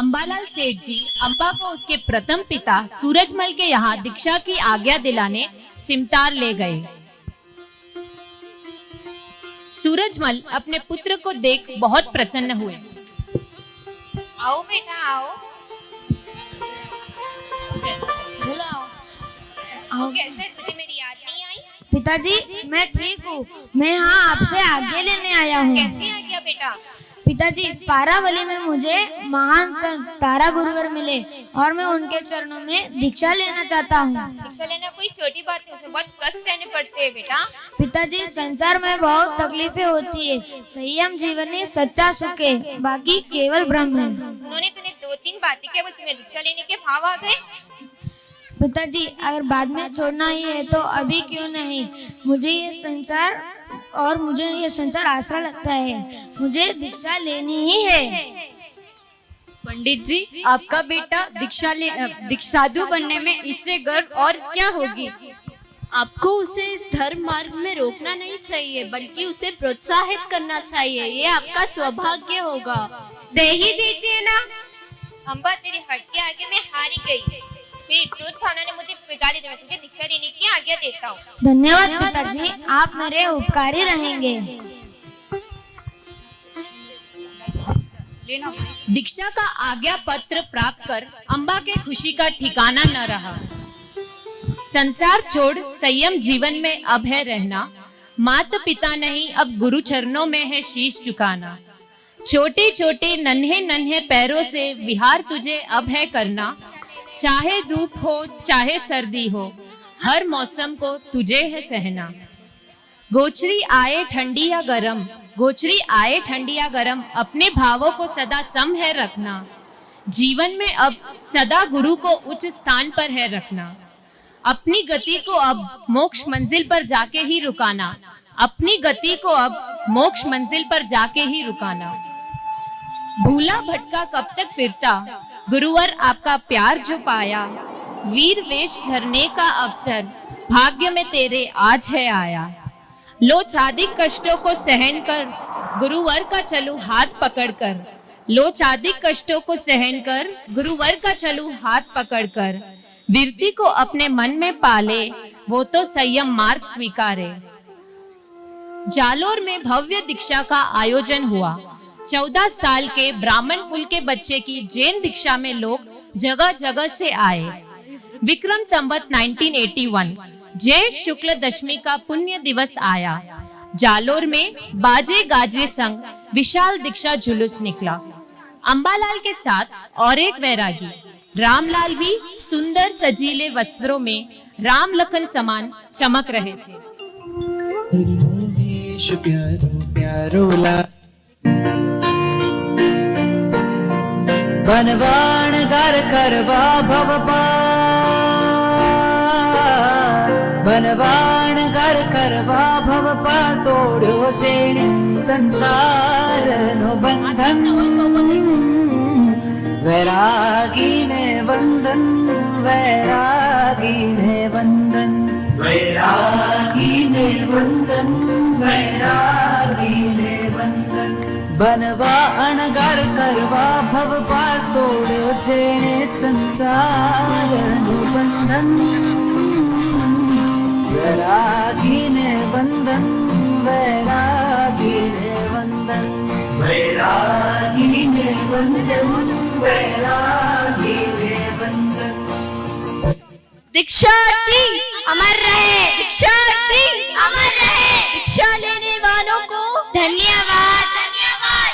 अंबालाल सेठ जी अंबा को उसके प्रथम पिता सूरजमल के यहाँ दीक्षा की आज्ञा दिलाने सिमटार ले गए। सूरजमल अपने पुत्र को देख बहुत प्रसन्न हुए। आओ बेटा आओ। आओ। कैसे, तुझे मेरी याद नहीं आई? पिताजी मैं ठीक हूँ। मैं यहाँ आपसे आज्ञा लेने आया हूँ। कैसी आज्ञा बेटा? पिताजी पारावली में मुझे महान संत तारा गुरुवर मिले और मैं उनके चरणों में दीक्षा लेना चाहता हूँ। दीक्षा लेना कोई छोटी बात नहीं, उसमें बहुत कष्ट सहने पड़ते हैं बेटा। पिताजी संसार में बहुत तकलीफें होती है, संयम जीवन ही सच्चा सुख है, बाकी केवल भ्रम है। उन्होंने तुम्हें 2-3 बातें केवल तुम्हें दीक्षा लेने के भाव आ गए? पिताजी अगर बाद में छोड़ना ही है तो अभी क्यों नहीं। मुझे ये संसार आसरा लगता है, मुझे दीक्षा लेनी ही है। पंडित जी आपका बेटा दीक्षादु बनने में इससे गर्व और क्या होगी। आपको उसे इस धर्म मार्ग में रोकना नहीं चाहिए, बल्कि उसे प्रोत्साहित करना चाहिए। ये आपका सौभाग्य होगा। दे ही दीजिए ना। अम्बा तेरी हट के आगे मैं हारी गई। मेरी टूट भावना ने मुझे बिगाड़ी दिया। तुझे दीक्षा लेने की आज्ञा देता हूँ। धन्यवाद पिताजी, आप मेरे उपकारी रहेंगे। दीक्षा का आज्ञा पत्र प्राप्त कर अंबा के खुशी का ठिकाना न रहा। संसार छोड़ संयम जीवन में अब है रहना, माता पिता नहीं अब गुरु चरणों में है शीश झुकाना। छोटे छोटे नन्हे नन्हे पैरों से विहार तुझे अब है करना, चाहे धूप हो चाहे सर्दी हो हर मौसम को तुझे है सहना। गोचरी आए ठंडी या गरम, गोचरी आए ठंडी या गरम, अपने भावों को सदा सम है रखना। जीवन में अब सदा गुरु को उच्च स्थान पर है रखना। अपनी गति को अब मोक्ष मंजिल पर जाके ही रुकाना, अपनी गति को अब मोक्ष मंजिल पर जाके ही रुकाना। भूला भटका कब तक फिरता, गुरुवर आपका प्यार जो पाया, वीर वेश धरने का अवसर भाग्य में तेरे आज है आया। लो चादिक कष्टों को सहन कर, गुरुवर का चलू हाथ पकड़ कर, लो चादिक कष्टों को सहन कर, गुरुवर का चलू हाथ पकड़ कर। वीरती को अपने मन में पाले, वो तो संयम मार्ग स्वीकारे। जालोर में भव्य दीक्षा का आयोजन हुआ। 14 साल के ब्राह्मण कुल के बच्चे की जैन दीक्षा में लोग जगह जगह से आए। विक्रम संवत 1981 जय शुक्ल दशमी का पुण्य दिवस आया। जालोर में बाजे गाजे संग विशाल दीक्षा जुलूस निकला। अंबालाल के साथ और एक वैरागी रामलाल भी सुंदर सजीले वस्त्रों में राम लखन समान चमक रहे थे। बनवाण घर करवा भव बनवाण घर करवा भव तोड़ो जेणे संसार नो बंधन। वैरागी ने वंदन, वैरागी ने वंदन, वैरागी ने वंदन, वैरागी ने वंदन। बनवाण घर करवा भव पार तोड़ो जेणे संसार नो बंधन। वैरागी ने वंदन, वैरागी ने वंदन, वैरागी ने वंदन, वैरागी ने वंदन। दीक्षार्थी अमर रहे, दीक्षार्थी अमर रहे। दीक्षा लेने वालों को धन्यवाद, धन्यवाद।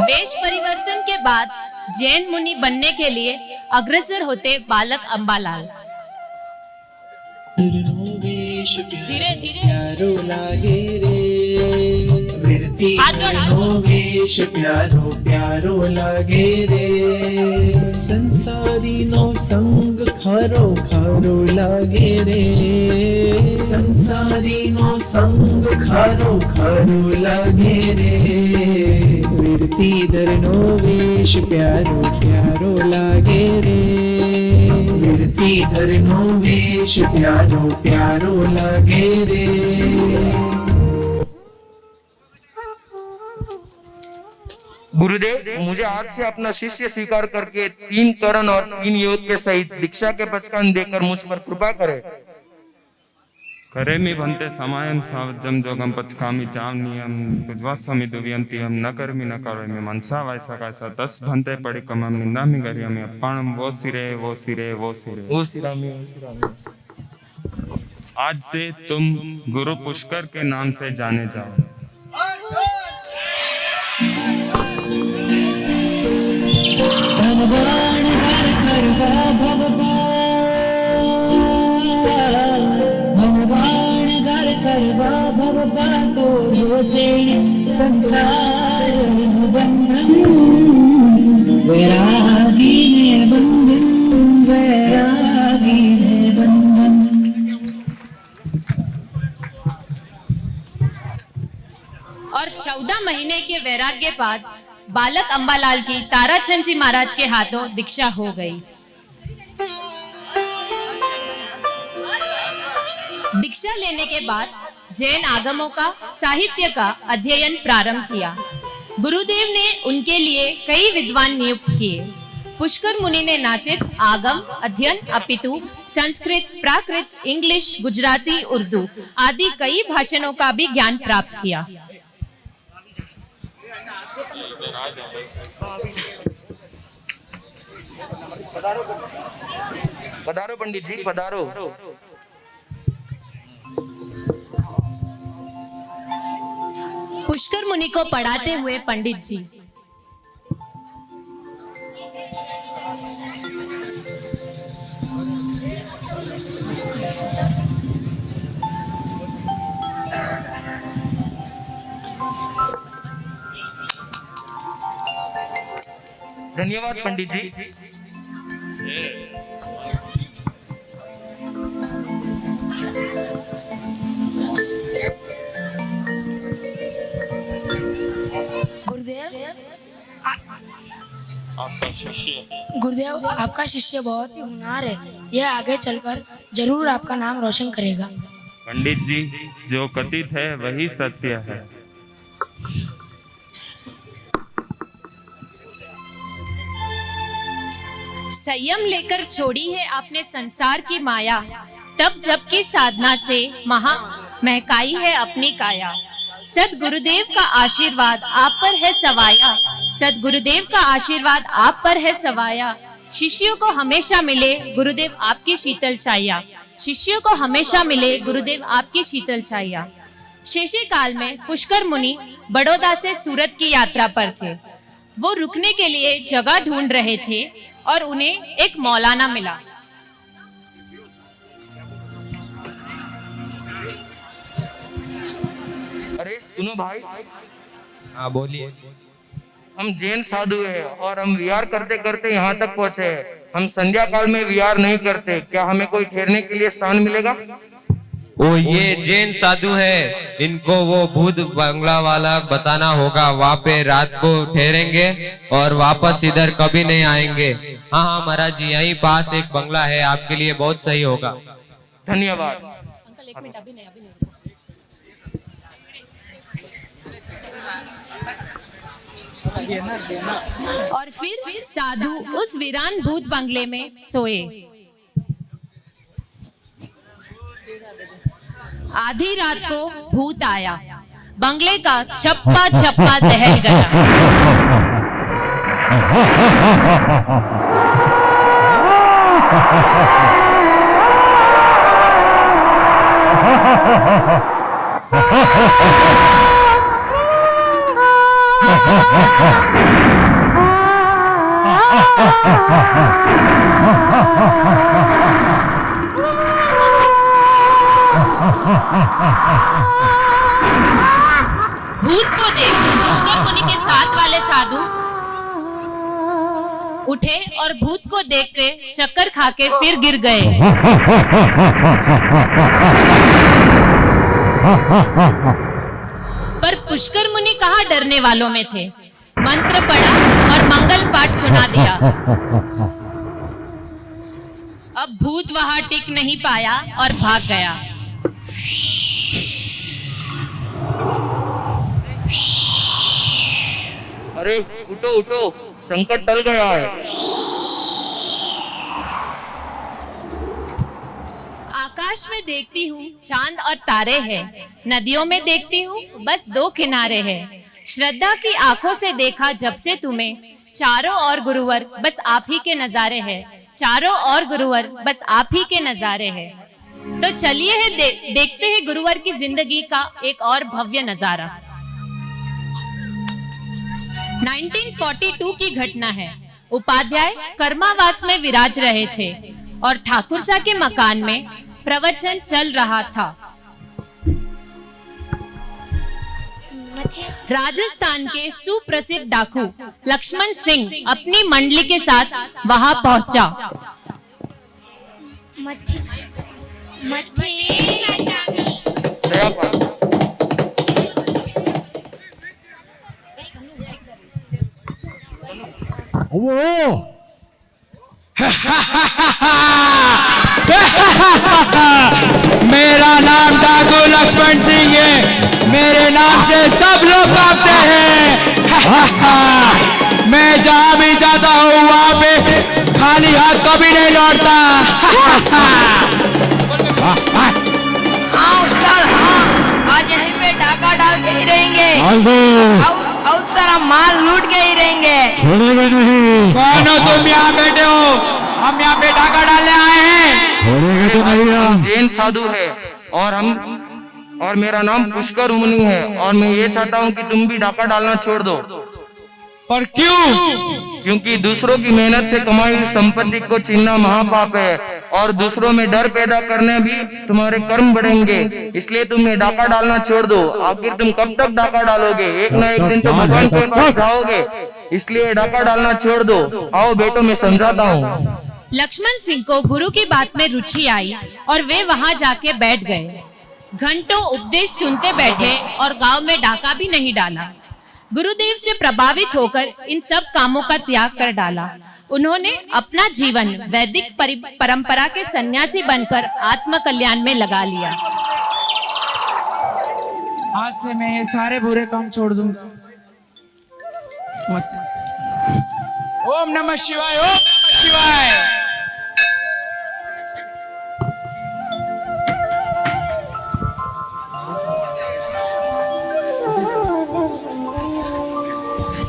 वेश परिवर्तन के बाद जैन मुनि बनने के लिए अग्रसर होते बालक अंबालाल। धीरे धीरे प्यारो लागे रे, वेश प्यारो प्यारो लागे रे। संसारी नो संग खारो खारो लागे रे, संसारी नो संग खारो खारो लागे रे। वीरती धरनो वेश प्यारो प्यारो लागे रे, कीर्ति धरनो वेश प्यारो प्यारो लगे रे। गुरुदेव, मुझे आज से अपना शिष्य स्वीकार करके 3 करण और 3 योग के सहित दीक्षा के पचकान देकर मुझ पर कृपा करे। करेमि भन्ते समायं सावजं जोगं पचकामि चामनियं तुज्वास्वामि दुव्यन्तियं न कर्मि न करोमि मनसा वायसा कायसा 10 भन्ते पडिकमं निन्दामि गरियामि अप्पाणं वो सिरे वो सिरे वो सिरे ओ सिरामी ओ सिरामी। आज से तुम गुरु पुष्कर के नाम से जाने जाओ। भगवान घर करवा भगवान घर करवा भगवा तो योजे संसार बंधन वैरागी ने बंधन वैरागी ने बंधन। और 14 महीने के वैराग्य बाद बालक अंबालाल की ताराचंद जी महाराज के हाथों दीक्षा हो गई। दीक्षा लेने के बाद जैन आगमों का साहित्य का अध्ययन प्रारंभ किया। गुरुदेव ने उनके लिए कई विद्वान नियुक्त किए। पुष्कर मुनि ने न सिर्फ आगम अध्ययन अपितु संस्कृत, प्राकृत, इंग्लिश, गुजराती, उर्दू आदि कई भाषणों का भी ज्ञान प्राप्त किया। पधारो पंडित जी पधारो। पुष्कर मुनि को पढ़ाते हुए पंडित जी धन्यवाद पंडित जी। गुरुदेव, आपका शिष्य बहुत ही होनहार है। यह आगे चलकर जरूर आपका नाम रोशन करेगा। पंडित जी, जो कथित है वही सत्य है। संयम लेकर छोड़ी है आपने संसार की माया, तब जब की साधना से महा महकाई है अपनी काया। सदगुरुदेव का आशीर्वाद आप पर है सवाया, सदगुरुदेव का आशीर्वाद आप पर है सवाया। शिष्यों को हमेशा मिले गुरुदेव आपकी शीतल छाया, शिष्यों को हमेशा मिले गुरुदेव आपकी शीतल छाया। शेषे काल में पुष्कर मुनि बड़ौदा से सूरत की यात्रा पर थे। वो रुकने के लिए जगह ढूंढ रहे थे और उन्हें एक मौलाना मिला। अरे सुनो भाई। हाँ बोलिए। हम जैन साधु हैं और हम विहार करते करते यहाँ तक पहुँचे हैं। हम संध्या काल में विहार नहीं करते, क्या हमें कोई ठहरने के लिए स्थान मिलेगा? ओ ये जैन साधु है, इनको वो भूत बंगला वाला बताना होगा। वहाँ पे रात को ठहरेंगे और वापस इधर कभी नहीं आएंगे। हाँ हाँ महाराज जी, यहीं पास एक बंगला है, आपके लिए बहुत सही होगा। धन्यवाद। अंकल एक मिनट, अभी नहीं। और फिर साधु उस वीरान भूत बंगले में सोए। आधी रात को भूत आया, बंगले का छप्पा छप्पा दहल गया। भूत को देख पुष्कर मुनि के साथ वाले साधु उठे और भूत को देख के चक्कर खा के फिर गिर गए। पर पुष्कर मुनि कहाँ डरने वालों में थे। मंत्र पढ़ा और मंगल पाठ सुना दिया। अब भूत वहां टिक नहीं पाया और भाग गया। अरे उठो उठो, संकट टल गया है। आकाश में देखती हूँ चांद और तारे हैं, नदियों में देखती हूँ बस दो किनारे हैं। श्रद्धा की आंखों से देखा जब से तुम्हें, चारों ओर गुरुवर बस आप ही के नजारे हैं, चारों ओर गुरुवर बस आप ही के नजारे हैं। तो चलिए है देखते हैं गुरुवर की जिंदगी का एक और भव्य नजारा। 1942 की घटना है। उपाध्याय कर्मावास में विराज रहे थे और ठाकुरसा के मकान में प्रवचन चल रहा था। राजस्थान के सुप्रसिद्ध डाकू लक्ष्मण सिंह अपनी मंडली के साथ वहां पहुंचा। मेरा नाम डाकू लक्ष्मण सिंह है, मेरे नाम से सब लोग कांपते हैं। मैं जहाँ भी जाता हूँ वहाँ पे खाली हाथ कभी नहीं लौटता। हाँ उस्ताद, हाँ आज यहीं पे डाका डाल के ही रहेंगे और सारा माल लूट के ही रहेंगे। छोड़ेंगे नहीं। कौन हो तुम यहाँ बैठे हो? हम यहाँ पे डाका डालने आए हैं। छोड़ेंगे तो नहीं। हम जैन साधु है और मेरा नाम पुष्कर मुनि है और मैं ये चाहता हूँ कि तुम भी डाका डालना छोड़ दो। पर क्यों? क्योंकि दूसरों की मेहनत से कमाई हुई संपत्ति को छीनना महापाप है और दूसरों में डर पैदा करने भी तुम्हारे कर्म बढ़ेंगे। इसलिए तुम ये डाका डालना छोड़ दो। आखिर तुम कब तक डाका डालोगे? एक ना एक दिन तो भगवान के पास जाओगे। इसलिए डाका डालना छोड़ दो। आओ बेटो, मैं समझाता हूँ। लक्ष्मण सिंह को गुरु की बात में रुचि आई और वे वहां जाके बैठ गए। घंटों उपदेश सुनते बैठे और गांव में डाका भी नहीं डाला। गुरुदेव से प्रभावित होकर इन सब कामों का त्याग कर डाला। उन्होंने अपना जीवन वैदिक परंपरा के सन्यासी बनकर आत्म कल्याण में लगा लिया। आज से मैं ये सारे बुरे काम छोड़ दूंगा। ओम नमः शिवाय, ओम नमः शिवाय।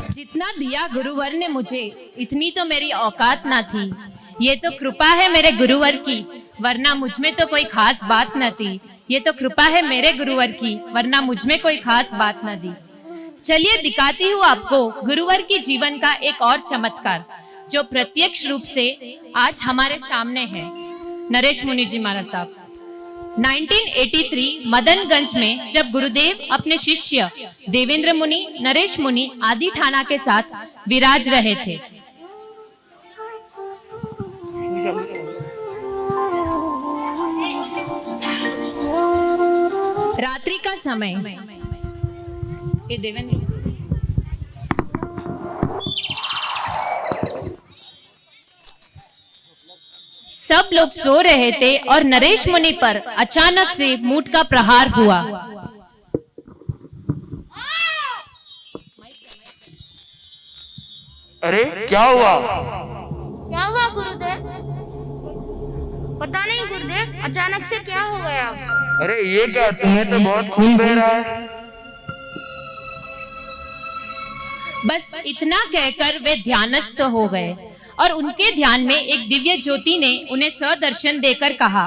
जितना दिया गुरुवर ने मुझे, इतनी तो मेरी औकात ना थी। ये तो कृपा है मेरे गुरुवर की, वरना मुझ में तो कोई खास बात न थी। ये तो कृपा है मेरे गुरुवर की, वरना मुझ में कोई खास बात न थी। चलिए दिखाती हूँ आपको गुरुवर की जीवन का एक और चमत्कार, जो प्रत्यक्ष रूप से आज हमारे सामने है। नरेश मुनि जी महाराज साहब 1983 मदनगंज में जब गुरुदेव अपने शिष्य देवेंद्र मुनि, नरेश मुनि आदि ठाना के साथ विराज रहे थे। रात्रि का समय। ये देवेंद्र सब लोग सो रहे थे और नरेश मुनि पर अचानक से मूठ का प्रहार हुआ। अरे क्या हुआ? क्या हुआ गुरुदेव? पता नहीं गुरुदेव, अचानक से क्या हो गया? अरे ये क्या, तुम्हें तो बहुत खून बह रहा है। बस इतना कहकर वे ध्यानस्थ हो गए और उनके ध्यान में एक दिव्य ज्योति ने उन्हें सदर्शन देकर कहा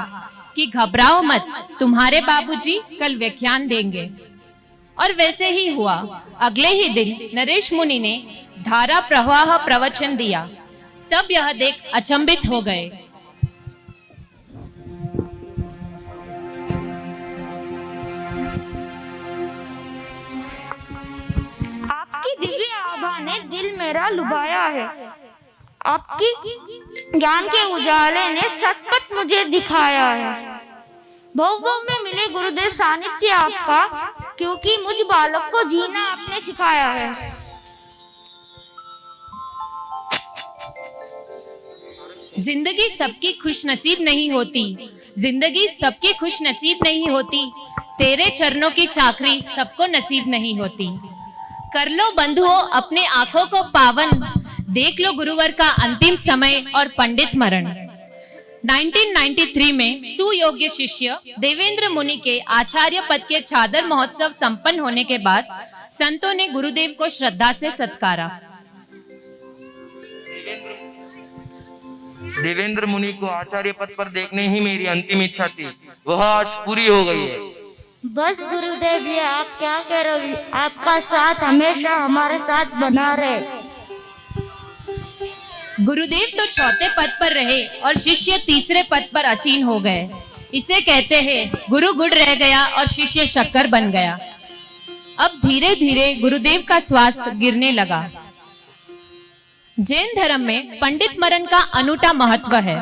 कि घबराओ मत, तुम्हारे बाबूजी कल व्याख्यान देंगे। और वैसे ही हुआ। अगले ही दिन नरेश मुनि ने धारा प्रवाह प्रवचन दिया। सब यह देख अचंभित हो गए। आपकी दिव्य आभा ने दिल मेरा लुभाया है। आपकी ज्ञान के उजाले ने सचपच मुझे दिखाया है। भव भव में मिले गुरुदेव सानिध्य आपका, क्योंकि मुझ बालक को जीना आपने सिखाया है। जिंदगी सबकी खुश नसीब नहीं होती, जिंदगी सबकी खुश नसीब नहीं होती, तेरे चरणों की चाकरी सबको नसीब नहीं होती। कर लो बंधुओं अपने आंखों को पावन, देख लो गुरुवर का अंतिम समय और पंडित मरण। 1993 में सुयोग्य शिष्य देवेंद्र मुनि के आचार्य पद के चादर महोत्सव संपन्न होने के बाद संतों ने गुरुदेव को श्रद्धा से सत्कारा। देवेंद्र मुनि को आचार्य पद पर देखने ही मेरी अंतिम इच्छा थी, वह आज पूरी हो गई है। बस गुरुदेव ये आप क्या कह रहे हो, आपका साथ हमेशा हमारे साथ बना रहे। गुरुदेव तो चौथे पद पर रहे और शिष्य तीसरे पद पर आसीन हो गए। इसे कहते हैं गुरु गुड़ रह गया और शिष्य शक्कर बन गया। अब धीरे धीरे गुरुदेव का स्वास्थ्य गिरने लगा। जैन धर्म में पंडित मरण का अनूठा महत्व है।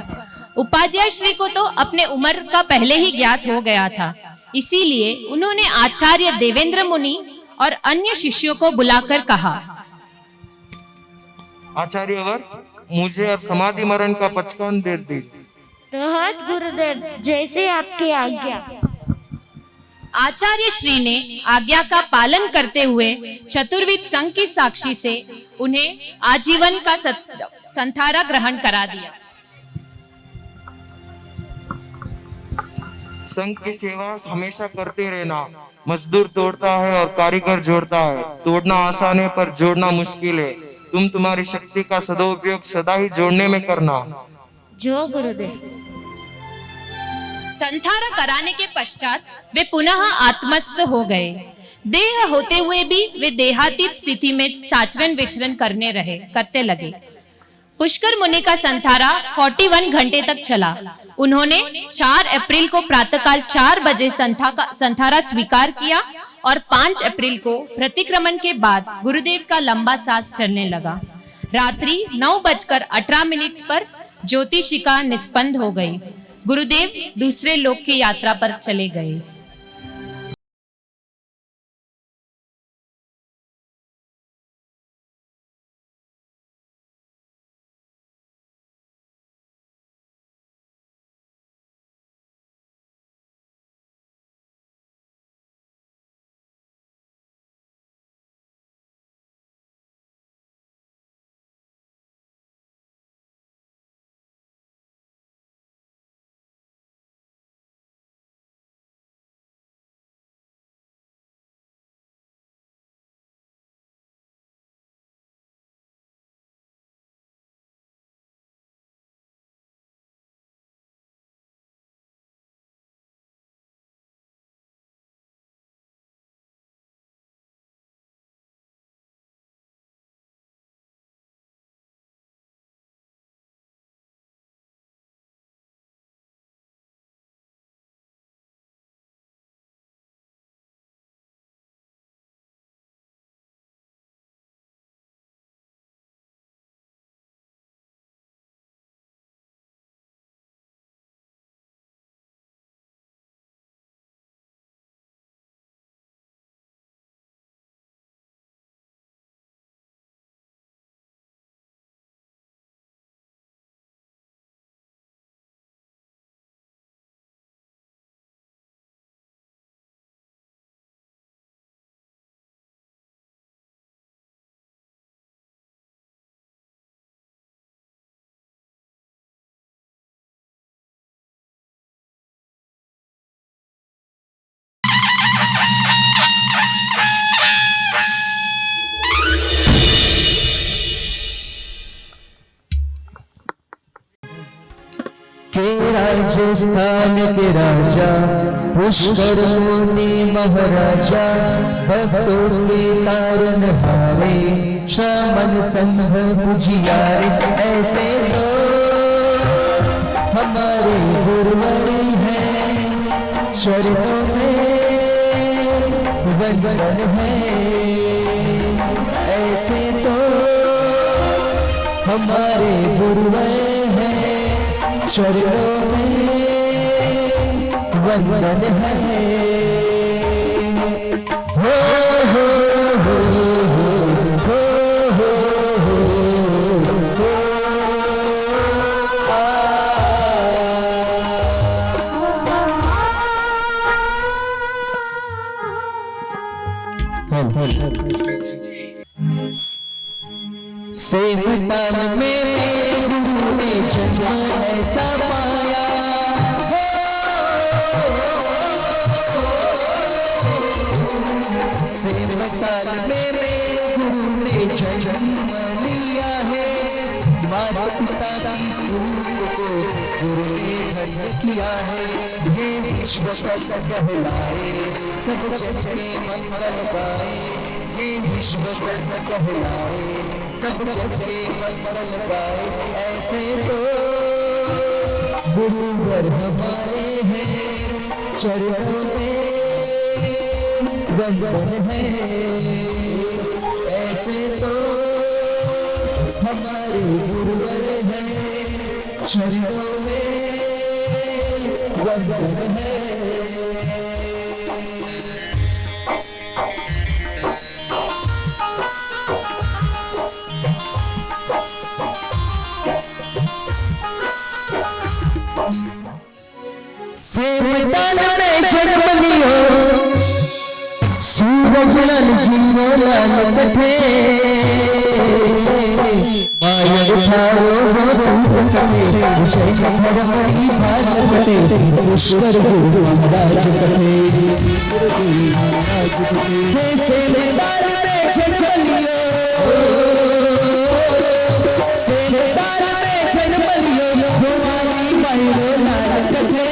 उपाध्याय श्री को तो अपने उम्र का पहले ही ज्ञात हो गया था, इसीलिए उन्होंने आचार्य देवेंद्र मुनि और अन्य शिष्यों को बुलाकर कहा, आचार्यवर, मुझे अब समाधि मरण का पचकान दे दी। रहत गुरुदेव, जैसे आपकी आज्ञा। आचार्य श्री ने आज्ञा का पालन करते हुए चतुर्विद संघ की साक्षी से उन्हें आजीवन का संथारा ग्रहण करा दिया। संघ की सेवा हमेशा करते रहना। मजदूर तोड़ता है और कारीगर जोड़ता है। तोड़ना आसान है पर जोड़ना मुश्किल है। तुम तुम्हारी शक्ति का सदुपयोग सदा ही जोड़ने में करना। जो गुरुदेव। संथारा कराने के पश्चात वे पुनः आत्मस्थ हो गए। देह होते हुए भी वे देहातीत स्थिति में साचरण विचरण करते लगे। पुष्कर मुनि का संथारा 41 घंटे तक चला। उन्होंने 4 अप्रैल को प्रातःकाल 4 बजे संथारा स्वीकार किया और 5 अप्रैल को प्रतिक्रमण के बाद गुरुदेव का लंबा सांस चलने लगा। रात्रि 9:18 पर ज्योतिषिका निष्पन्द हो गई। गुरुदेव दूसरे लोक की यात्रा पर चले गए। के राजस्थान के राजा पुष्कर मुनि महाराजा, भक्तों के तारन हारे श्रावण संघ उजियारे। ऐसे तो हमारे गुरुवर हैं, चरणों में वंदन है। ऐसे तो हमारे गुरुवर हैं, चरणों में वंदन है। हो हो हो हो हो हो हो हो। सेवताल में गुरु ने जन्म ऐसा पाया, सेवताल में गुरु ने जन्म लिया है, माता पिता की सूरत को गुरु ने धन्य किया है। ये विश्व सब कहलाए, सब जग के मंगल गाए, ये विश्व सब कहलाए, सब जग के मंगल गाए। ऐसे तो गुरुवर हमारे हैं, चरणों में वंदन है। ऐसे तो हमारे गुरुवर हैं, चरणों में वंदन है। सेवताल में जन्म लियो, सूरज लाल जीरो लाल कथे, माया उठाओ वो धूप कटे, जय धर्मरी भाल कटे, पुष्कर गुरु महाराज कटे। सेवताल में जन्म लियो, सेवताल में जन्म लियो, भोलानी मायो लाल कथे,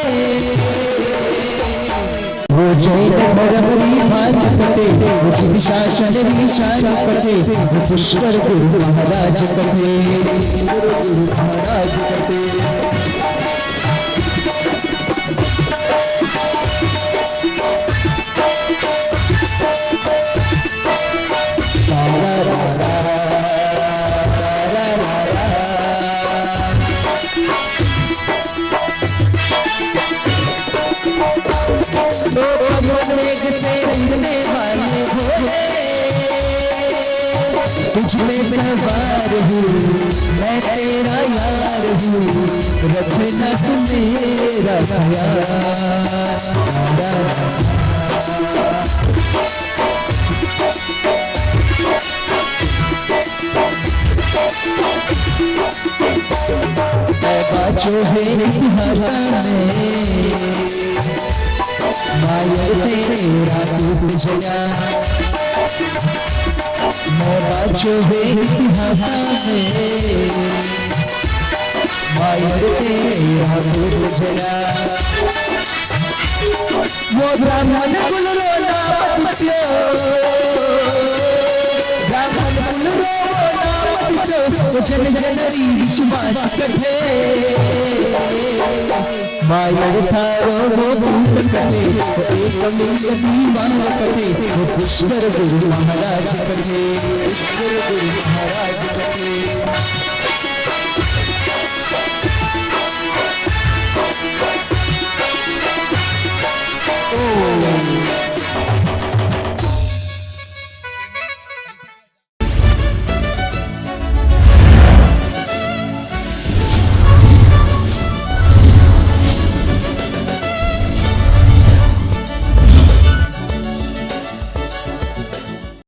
वो जय धर्मरी भाल कटे, वो शासन निशान कटे, वो पुष्कर गुरु महाराज कटे, गुरु महाराज कटे। से मिलने वाले भोले, तुझ में सवार हूँ, मैं तेरा यार हूँ, रखना तू मेरा ख्याल। बाजो है इतिहास में, माया तेरा रूप जगा, मैं बाजो है इतिहास में, माया तेरा रूप जगा। वो ब्राह्मण कुल रोना पतियो, ब्राह्मण कुल रोना पतियो, जन जनरी विश्वास कटे, माया उठाओ वो भूत कटे, एक लिंग दीवान कटे, वो पुष्कर गुरु महाराज कटे, पुष्कर गुरु महाराज कटे।